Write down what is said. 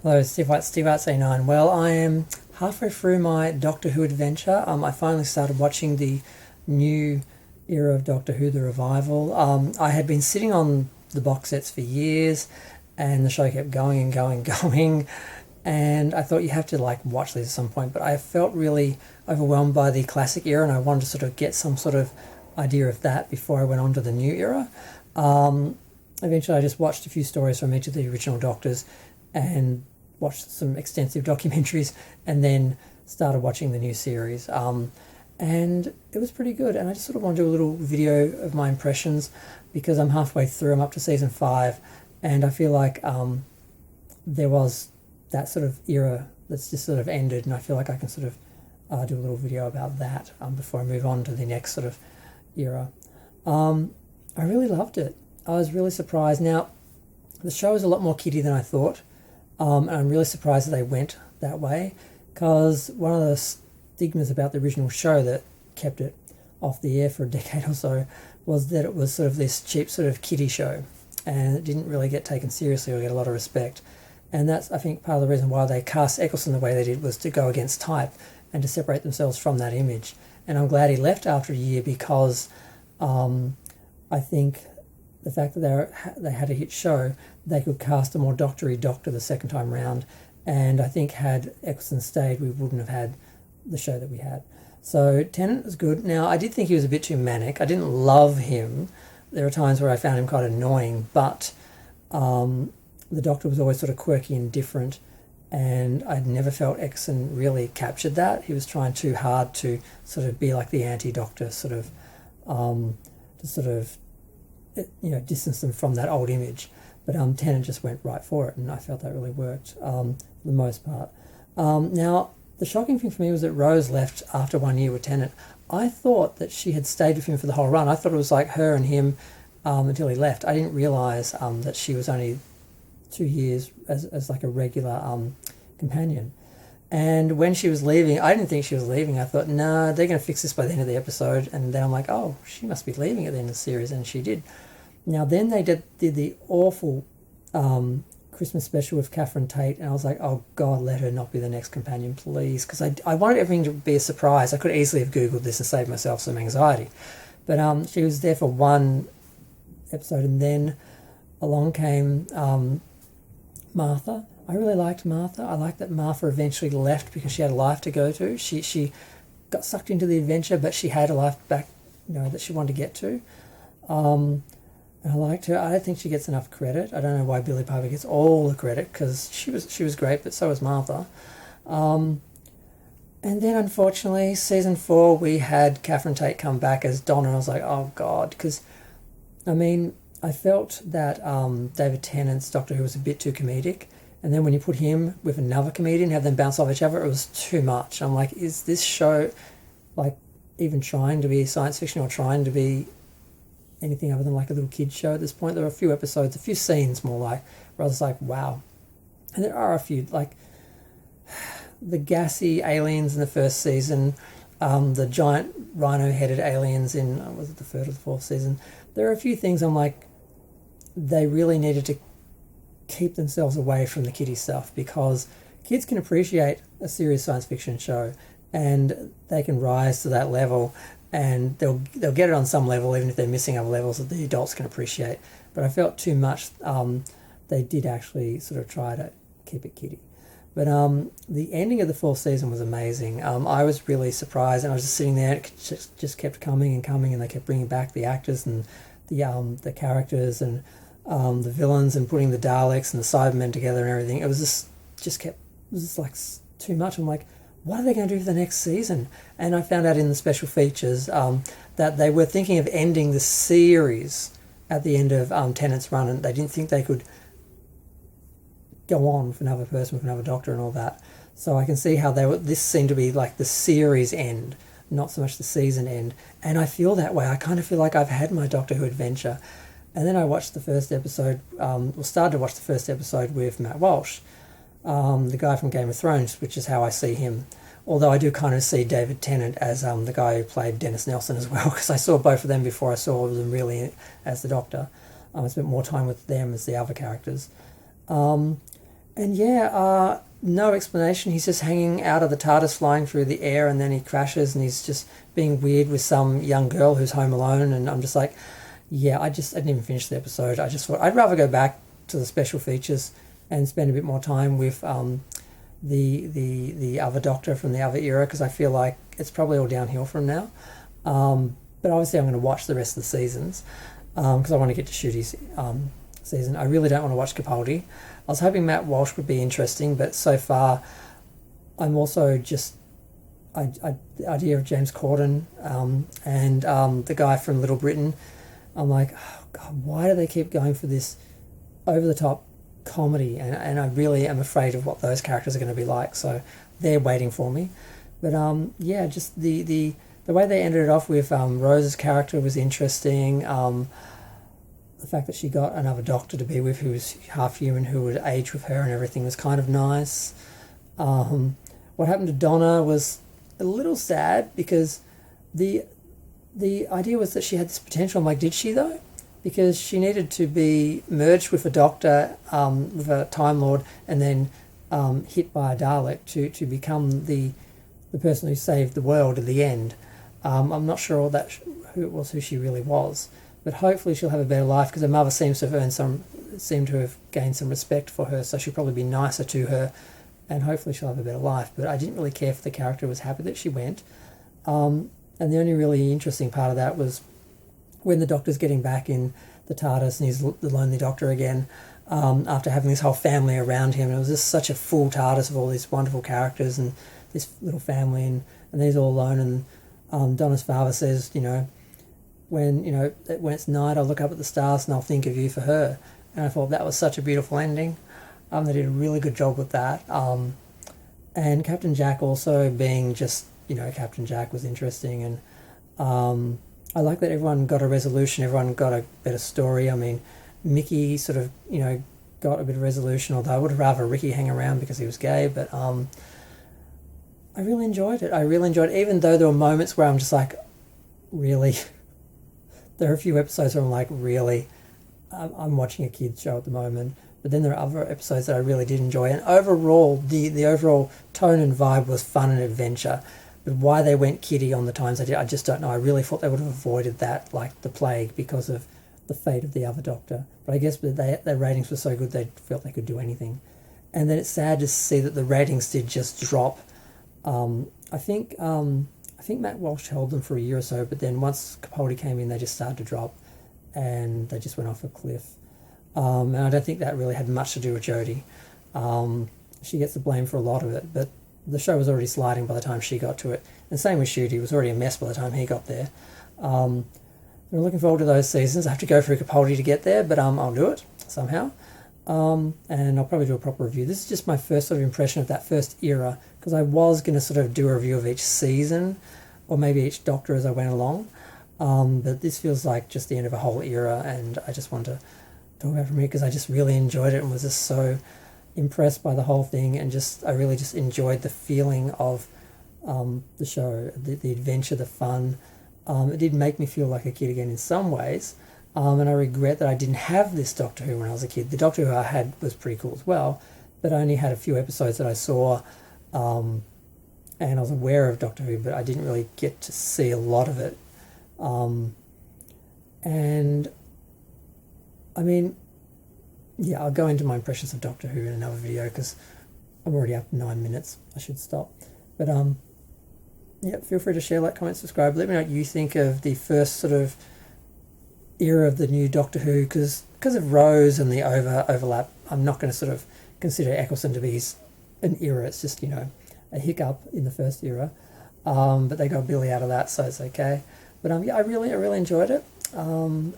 Hello, Steve Arts 89. Well, I am halfway through my Doctor Who adventure. I finally started watching the new era of Doctor Who, the revival. I had been sitting on the box sets for years, and the show kept going and going and going. And I thought you have to watch these at some point, but I felt really overwhelmed by the classic era, and I wanted to sort of get some sort of idea of that before I went on to the new era. Eventually, I just watched a few stories from each of the original Doctors and watched some extensive documentaries, and then started watching the new series. And it was pretty good, and I just sort of want to do a little video of my impressions because I'm halfway through. I'm up to season 5, and I feel like there was that sort of era that's just sort of ended, and I feel like I can sort of do a little video about that before I move on to the next sort of era. I really loved it. I was really surprised. Now, the show is a lot more kiddie than I thought. And I'm really surprised that they went that way, because one of the stigmas about the original show that kept it off the air for a decade or so was that it was sort of this cheap sort of kiddie show, and it didn't really get taken seriously or get a lot of respect. And that's, I think, part of the reason why they cast Eccleston the way they did, was to go against type and to separate themselves from that image. And I'm glad he left after a year, because I think the fact that they had a hit show, they could cast a more doctory Doctor the second time round. And I think had Eccleston stayed, we wouldn't have had the show that we had. So Tenant was good. Now, I did think he was a bit too manic. I didn't love him. There were times where I found him quite annoying, but the Doctor was always sort of quirky and different, and I'd never felt Eccleston really captured that. He was trying too hard to sort of be like the anti-Doctor, sort of to sort of distance them from that old image. But Tennant just went right for it, and I felt that really worked for the most part. Now, the shocking thing for me was that Rose left after 1 year with Tennant. I thought that she had stayed with him for the whole run. I thought it was like her and him until he left. I didn't realise that she was only 2 years as like a regular companion. And when she was leaving, I didn't think she was leaving. I thought, no, they're going to fix this by the end of the episode. And then I'm like, oh, she must be leaving at the end of the series, and she did. Now, then they did the awful Christmas special with Catherine Tate, and I was like, oh, God, let her not be the next companion, please, because I wanted everything to be a surprise. I could easily have Googled this and saved myself some anxiety. But she was there for one episode, and then along came Martha. I really liked Martha. I liked that Martha eventually left because she had a life to go to. She got sucked into the adventure, but she had a life back, that she wanted to get to. And I liked her. I don't think she gets enough credit. I don't know why Billie Piper gets all the credit, because she was great, but so was Martha. And then, unfortunately, season 4, we had Catherine Tate come back as Donna, and I was like, oh, God, because, I felt that David Tennant's Doctor Who was a bit too comedic. And then when you put him with another comedian, have them bounce off each other, it was too much. I'm like, is this show even trying to be science fiction or trying to be anything other than like a little kid's show at this point? There are a few episodes, a few scenes more where I was like, wow. And there are a few, the gassy aliens in the first season, the giant rhino-headed aliens in, was it the third or the fourth season? There are a few things I'm like, they really needed to keep themselves away from the kiddie stuff, because kids can appreciate a serious science fiction show, and they can rise to that level, and they'll get it on some level, even if they're missing other levels that the adults can appreciate. But I felt too much they did actually sort of try to keep it kiddie. But the ending of the fourth season was amazing. I was really surprised, and I was just sitting there, and it just kept coming and coming, and they kept bringing back the actors and the characters and the villains, and putting the Daleks and the Cybermen together and everything. It was just too much. I'm like, what are they going to do for the next season? And I found out in the special features that they were thinking of ending the series at the end of Tennant's run, and they didn't think they could go on with another person, with another Doctor and all that. So I can see how this seemed to be like the series end, not so much the season end. And I feel that way. I kind of feel like I've had my Doctor Who adventure. And then I watched the first episode, started to watch the first episode with Matt Walsh, the guy from Game of Thrones, which is how I see him. Although I do kind of see David Tennant as the guy who played Dennis Nelson as well, because I saw both of them before I saw them really as the Doctor. I spent more time with them as the other characters. And yeah, no explanation. He's just hanging out of the TARDIS, flying through the air, and then he crashes, and he's just being weird with some young girl who's home alone. And I'm just like, yeah, I didn't even finish the episode. I just thought I'd rather go back to the special features and spend a bit more time with the other Doctor from the other era, because I feel like it's probably all downhill from now. But obviously, I'm going to watch the rest of the seasons because I want to get to Shooty's season. I really don't want to watch Capaldi. I was hoping Matt Walsh would be interesting, but so far, I'm also just the idea of James Corden and the guy from Little Britain. I'm like, oh God, why do they keep going for this over the top comedy? And I really am afraid of what those characters are going to be like. So they're waiting for me. But yeah, just the way they ended it off with Rose's character was interesting. The fact that she got another Doctor to be with who was half human, who would age with her and everything, was kind of nice. What happened to Donna was a little sad, because the idea was that she had this potential. I'm like, did she though? Because she needed to be merged with a Doctor, with a Time Lord, and then hit by a Dalek to become the person who saved the world at the end. I'm not sure who she really was, but hopefully she'll have a better life, because her mother seems to have gained some respect for her, so she'll probably be nicer to her, and hopefully she'll have a better life. But I didn't really care for the character. I was happy that she went. And the only really interesting part of that was when the Doctor's getting back in the TARDIS and he's the lonely Doctor again, after having this whole family around him. And it was just such a full TARDIS of all these wonderful characters and this little family, and he's all alone. And Donna's father says, when it's night, I'll look up at the stars and I'll think of you for her. And I thought that was such a beautiful ending. They did a really good job with that. And Captain Jack also being just, Captain Jack was interesting. And I like that everyone got a resolution, everyone got a better story. I mean, Mickey sort of, got a bit of resolution, although I would have rather Ricky hang around because he was gay. But I really enjoyed it. Even though there were moments where I'm just like, really? There are a few episodes where I'm like, really? I'm watching a kid's show at the moment. But then there are other episodes that I really did enjoy. And overall, the overall tone and vibe was fun and adventure. But why they went kiddie on the times they did, I just don't know. I really thought they would have avoided that like the plague because of the fate of the other Doctor. But I guess their ratings were so good they felt they could do anything. And then it's sad to see that the ratings did just drop. I think Matt Walsh held them for a year or so, but then once Capaldi came in, they just started to drop, and they just went off a cliff. And I don't think that really had much to do with Jodie. She gets the blame for a lot of it, but the show was already sliding by the time she got to it. And same with Shooty, it was already a mess by the time he got there. I'm looking forward to those seasons. I have to go through Capaldi to get there, but I'll do it somehow. And I'll probably do a proper review. This is just my first sort of impression of that first era, because I was going to sort of do a review of each season, or maybe each Doctor as I went along. But this feels like just the end of a whole era, and I just want to talk about it from here because I just really enjoyed it and was just so impressed by the whole thing, and I really just enjoyed the feeling of the show, the adventure, the fun. It did make me feel like a kid again in some ways. And I regret that I didn't have this Doctor Who when I was a kid. The Doctor Who I had was pretty cool as well, but I only had a few episodes that I saw, and I was aware of Doctor Who, but I didn't really get to see a lot of it. And, I mean, yeah, I'll go into my impressions of Doctor Who in another video because I'm already up 9 minutes. I should stop. But, yeah, feel free to share, like, comment, subscribe. Let me know what you think of the first sort of era of the new Doctor Who, because of Rose and the overlap, I'm not going to sort of consider Eccleston to be an era. It's just, a hiccup in the first era. But they got Billy out of that, so it's okay. But yeah, I really enjoyed it. And